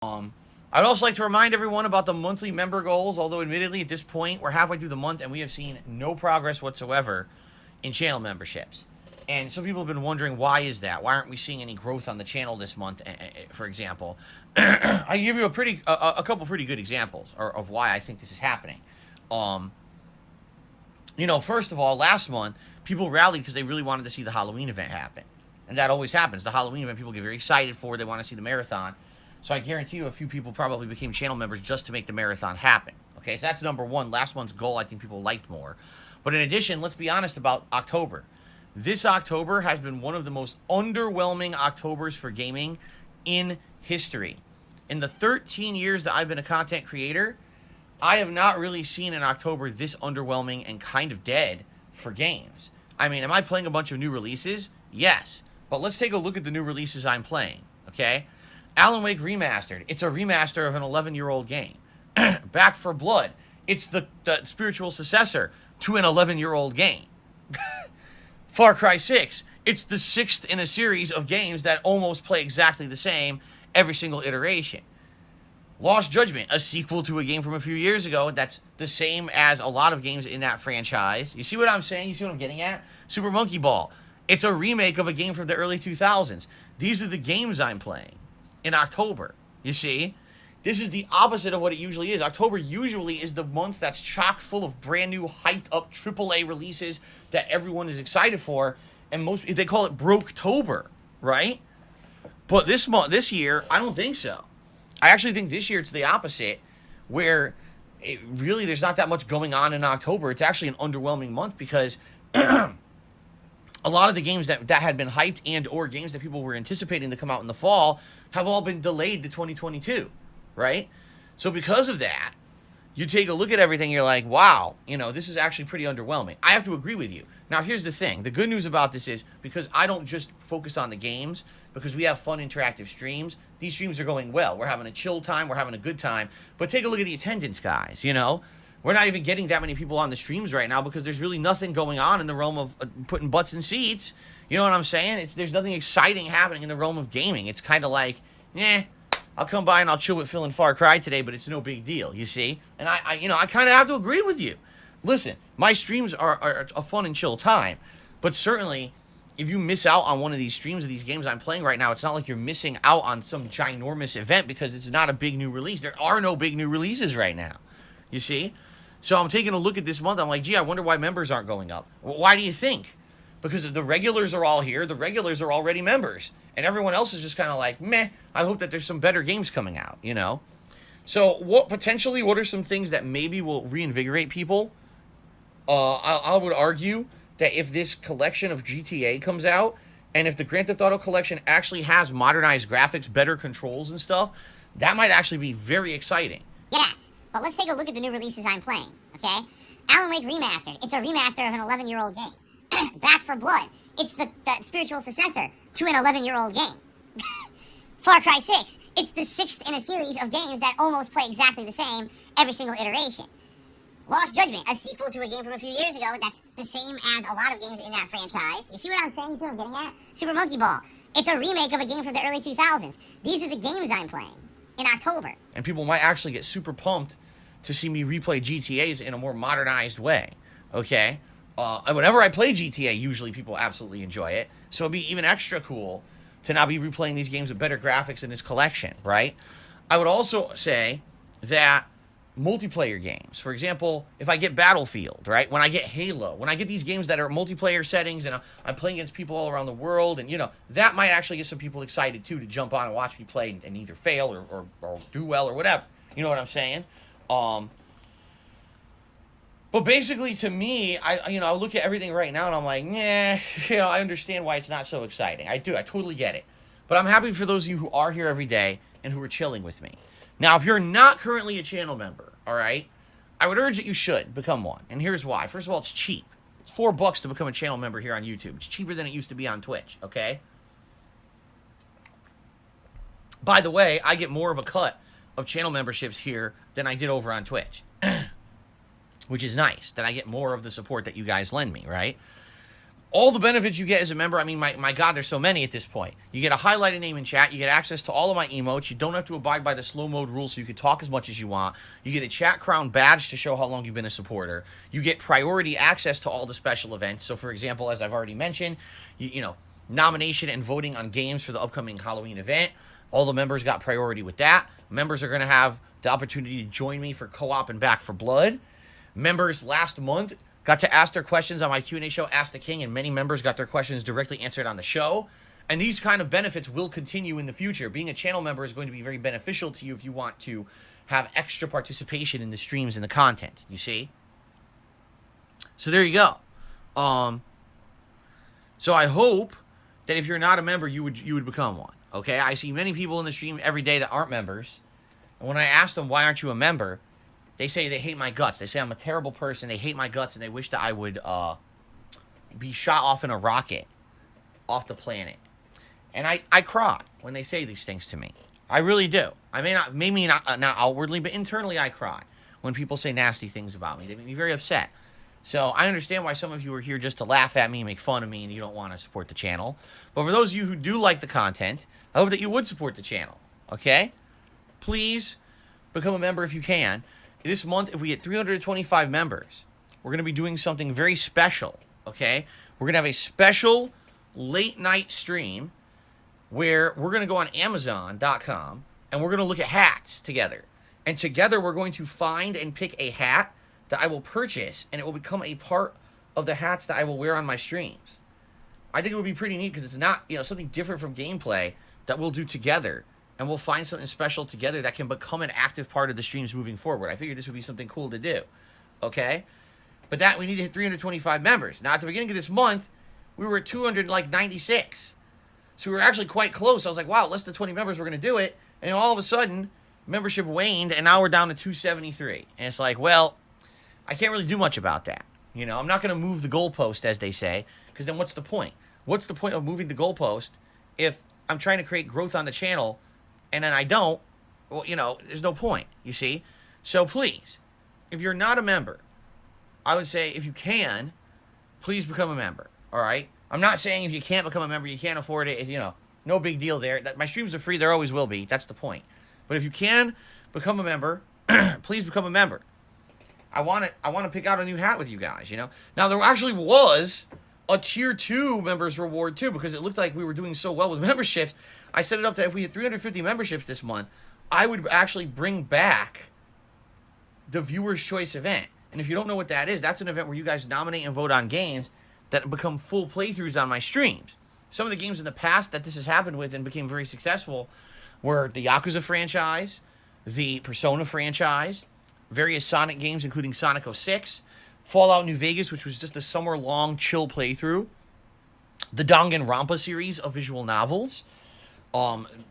I'd also like to remind everyone about the monthly member goals, although admittedly at this point we're halfway through the month and we have seen no progress whatsoever in channel memberships. And some people have been wondering, why is that? Why aren't we seeing any growth on the channel this month, for example? I give you a couple pretty good examples of why I think this is happening. First of all, last month, people rallied because they really wanted to see the Halloween event happen. And that always happens. The Halloween event, people get very excited for. They want to see the marathon. So I guarantee you a few people probably became channel members just to make the marathon happen. Okay, so that's number one. Last month's goal, I think people liked more. But in addition, let's be honest about October. This October has been one of the most underwhelming Octobers for gaming in history. In the 13 years that I've been a content creator, I have not really seen an October this underwhelming and kind of dead for games. I mean, am I playing a bunch of new releases? Yes. But let's take a look at the new releases I'm playing, okay? Alan Wake Remastered. It's a remaster of an 11-year-old game. Back 4 Blood. It's the spiritual successor to an 11-year-old game. Far Cry 6. It's the 6th in a series of games that almost play exactly the same every single iteration. Lost Judgment, a sequel to a game from a few years ago that's the same as a lot of games in that franchise. You see what I'm saying? You see what I'm getting at? Super Monkey Ball. It's a remake of a game from the early 2000s. These are the games I'm playing in October. You see? This is the opposite of what it usually is. October usually is the month that's chock full of brand new, hyped up AAA releases that everyone is excited for, and they call it Broketober, right? But this year, I don't think so. I actually think this year it's the opposite, where there's not that much going on in October. It's actually an underwhelming month because a lot of the games that had been hyped and or games that people were anticipating to come out in the fall have all been delayed to 2022, right? So because of that, you take a look at everything, you're like, wow, this is actually pretty underwhelming. I have to agree with you. Now, here's the thing. The good news about this is, because I don't just focus on the games, because we have fun interactive streams, these streams are going well. We're having a chill time. We're having a good time. But take a look at the attendance, guys, We're not even getting that many people on the streams right now because there's really nothing going on in the realm of putting butts in seats. You know what I'm saying? There's nothing exciting happening in the realm of gaming. It's kind of like, I'll come by and I'll chill with Phil and Far Cry today, but it's no big deal, you see? And I kind of have to agree with you. Listen, my streams are a fun and chill time, but certainly if you miss out on one of these streams of these games I'm playing right now, it's not like you're missing out on some ginormous event because it's not a big new release. There are no big new releases right now, you see? So I'm taking a look at this month. I'm like, gee, I wonder why members aren't going up. Well, why do you think? Because the regulars are all here. The regulars are already members. And everyone else is just kind of like, meh, I hope that there's some better games coming out, So what are some things that maybe will reinvigorate people? I would argue that if this collection of GTA comes out, and if the Grand Theft Auto collection actually has modernized graphics, better controls and stuff, that might actually be very exciting. Yes, but let's take a look at the new releases I'm playing, okay? Alan Wake Remastered. It's a remaster of an 11-year-old game. Back 4 Blood. It's the spiritual successor to an 11-year-old game. Far Cry 6. It's the 6th in a series of games that almost play exactly the same every single iteration. Lost Judgment, a sequel to a game from a few years ago that's the same as a lot of games in that franchise. You see what I'm saying? You see what I'm getting at? Super Monkey Ball. It's a remake of a game from the early 2000s. These are the games I'm playing in October. And people might actually get super pumped to see me replay GTAs in a more modernized way, okay? And whenever I play GTA, usually people absolutely enjoy it. So it'd be even extra cool to now be replaying these games with better graphics in this collection, right? I would also say that multiplayer games, for example, if I get Battlefield, right? When I get Halo, when I get these games that are multiplayer settings and I'm playing against people all around the world, and, that might actually get some people excited, too, to jump on and watch me play and either fail or do well or whatever. You know what I'm saying? But basically, to me, I look at everything right now and I'm like, I understand why it's not so exciting. I do. I totally get it. But I'm happy for those of you who are here every day and who are chilling with me. Now, if you're not currently a channel member, all right, I would urge that you should become one. And here's why. First of all, it's cheap. It's $4 to become a channel member here on YouTube. It's cheaper than it used to be on Twitch, okay? By the way, I get more of a cut of channel memberships here than I did over on Twitch. Which is nice, that I get more of the support that you guys lend me, right? all the benefits you get as a member, I mean, my God, there's so many at this point. You get a highlighted name in chat. You get access to all of my emotes. You don't have to abide by the slow mode rules, so you can talk as much as you want. You get a chat crown badge to show how long you've been a supporter. You get priority access to all the special events. So, for example, as I've already mentioned, you know, nomination and voting on games for the upcoming Halloween event. All the members got priority with that. Members are going to have the opportunity to join me for co-op and Back for Blood. Members last month got to ask their questions on my Q&A show, Ask the King, and many members got their questions directly answered on the show. And these kind of benefits will continue in the future. Being a channel member is going to be very beneficial to you if you want to have extra participation in the streams and the content, you see? So there you go. So I hope that if you're not a member, you would become one, okay? I see many people in the stream every day that aren't members. And when I ask them, why aren't you a member? They say they hate my guts. They say I'm a terrible person. They hate my guts, and they wish that I would be shot off in a rocket off the planet. And I cry when they say these things to me. I really do. I may not, maybe not outwardly, but internally I cry when people say nasty things about me. They make me very upset. So I understand why some of you are here just to laugh at me and make fun of me, and you don't want to support the channel. But for those of you who do like the content, I hope that you would support the channel, okay? Please become a member if you can. This month, if we get 325 members, we're going to be doing something very special, okay? We're going to have a special late-night stream where we're going to go on Amazon.com, and we're going to look at hats together. And together, we're going to find and pick a hat that I will purchase, and it will become a part of the hats that I will wear on my streams. I think it would be pretty neat because it's not, you know, something different from gameplay that we'll do together. And we'll find something special together that can become an active part of the streams moving forward. I figured this would be something cool to do, okay? But that, we need to hit 325 members. Now, at the beginning of this month, we were at 296. So we were actually quite close. I was like, wow, less than 20 members, we're going to do it. And all of a sudden, membership waned, and now we're down to 273. And it's like, well, I can't really do much about that. You know, I'm not going to move the goalpost, as they say, because then what's the point? What's the point of moving the goalpost if I'm trying to create growth on the channel and then I don't? Well, you know, there's no point, you see? So please, if you're not a member, I would say if you can, please become a member, all right? I'm not saying if you can't become a member, you can't afford it, you know, no big deal there. My streams are free, there always will be, that's the point. But if you can become a member, please become a member. I want to pick out a new hat with you guys, you know? Now, there actually was a Tier 2 members reward, too, because it looked like we were doing so well with memberships. I set it up that if we had 350 memberships this month, I would actually bring back the Viewer's Choice event. And if you don't know what that is, that's an event where you guys nominate and vote on games that become full playthroughs on my streams. Some of the games in the past that this has happened with and became very successful were the Yakuza franchise, the Persona franchise, various Sonic games, including Sonic 06, Fallout New Vegas, which was just a summer-long chill playthrough, the Danganronpa series of visual novels,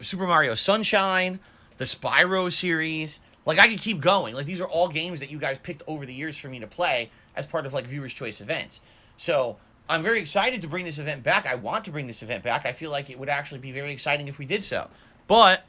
Super Mario Sunshine, the Spyro series. Like, I could keep going. Like, these are all games that you guys picked over the years for me to play as part of, like, Viewer's Choice events. So, I'm very excited to bring this event back. I want to bring this event back. I feel like it would actually be very exciting if we did so. But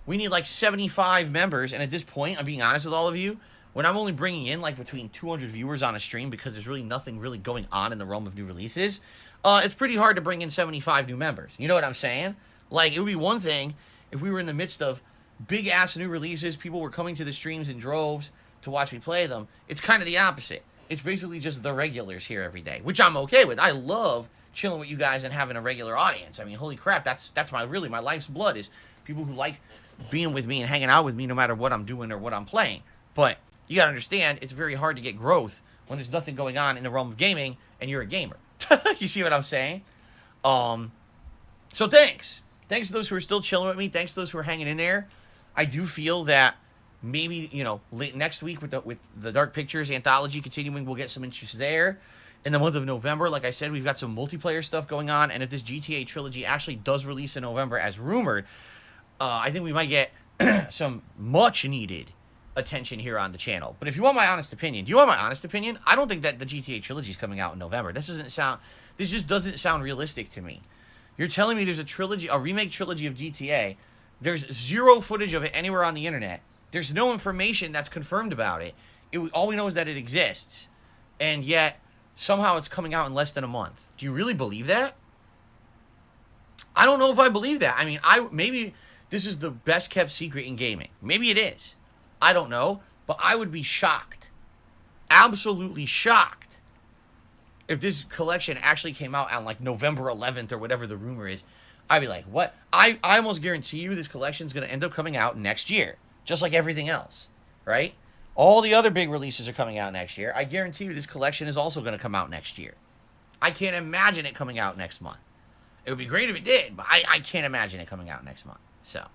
we need, like, 75 members, and at this point, I'm being honest with all of you, when I'm only bringing in, like, between 200 viewers on a stream because there's really nothing really going on in the realm of new releases, it's pretty hard to bring in 75 new members. You know what I'm saying? Like, it would be one thing if we were in the midst of big-ass new releases, people were coming to the streams in droves to watch me play them. It's kind of the opposite. It's basically just the regulars here every day, which I'm okay with. I love chilling with you guys and having a regular audience. I mean, holy crap, that's my life's blood is people who like being with me and hanging out with me no matter what I'm doing or what I'm playing. But you gotta understand, it's very hard to get growth when there's nothing going on in the realm of gaming and you're a gamer. You see what I'm saying? So thanks. Thanks to those who are still chilling with me. Thanks to those who are hanging in there. I do feel that maybe, you know, next week with the Dark Pictures anthology continuing, we'll get some interest there. In the month of November, like I said, we've got some multiplayer stuff going on. And if this GTA trilogy actually does release in November as rumored, I think we might get some much-needed attention here on the channel. But if you want my honest opinion, do you want my honest opinion? I don't think that the GTA trilogy is coming out in November. This just doesn't sound realistic to me. You're telling me there's a remake trilogy of GTA. There's zero footage of it anywhere on the internet. There's no information that's confirmed about it. All we know is that it exists. And yet, somehow it's coming out in less than a month. Do you really believe that? I don't know if I believe that. I mean, maybe this is the best kept secret in gaming. Maybe it is. I don't know, but I would be shocked, absolutely shocked, if this collection actually came out on like November 11th or whatever the rumor is. I'd be like, what? I almost guarantee you this collection is going to end up coming out next year, just like everything else, right? All the other big releases are coming out next year. I guarantee you this collection is also going to come out next year. I can't imagine it coming out next month. It would be great if it did, but I can't imagine it coming out next month. So,